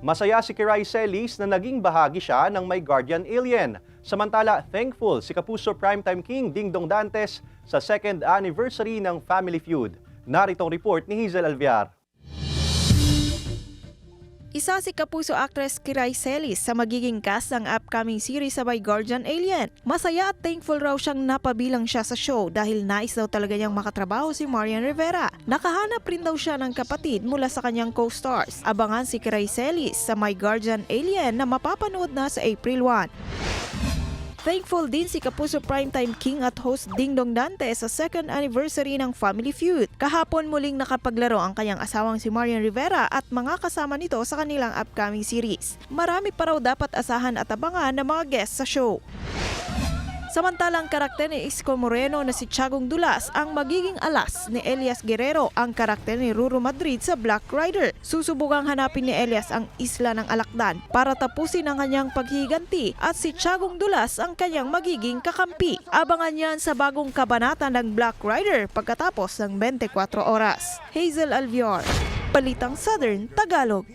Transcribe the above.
Masaya si Kiray Celis na naging bahagi siya ng My Guardian Alien. Samantala, thankful si Kapuso Primetime King Dingdong Dantes sa 2nd anniversary ng Family Feud. Narito ang report ni Hazel Alviar. Isa si Kapuso actress Kiray Celis sa magiging cast ng upcoming series sa My Guardian Alien. Masaya at thankful raw siyang napabilang siya sa show dahil nais daw talaga niyang makatrabaho si Marian Rivera. Nakahanap rin daw siya ng kapatid mula sa kanyang co-stars. Abangan si Kiray Celis sa My Guardian Alien na mapapanood na sa April 1. Thankful din si Kapuso Primetime King at host Dingdong Dantes sa 2nd anniversary ng Family Feud. Kahapon muling nakapaglaro ang kanyang asawang si Marian Rivera at mga kasama nito sa kanilang upcoming series. Marami pa raw dapat asahan at abangan ng mga guests sa show. Samantalang karakter ni Isko Moreno na si Tiagong Dulas ang magiging alas ni Elias Guerrero, ang karakter ni Ruru Madrid sa Black Rider. Susubukang hanapin ni Elias ang isla ng Alakdan para tapusin ang kanyang paghiganti at si Tiagong Dulas ang kanyang magiging kakampi. Abangan yan sa bagong kabanata ng Black Rider pagkatapos ng 24 oras. Hazel Alviar, Balitang Southern Tagalog.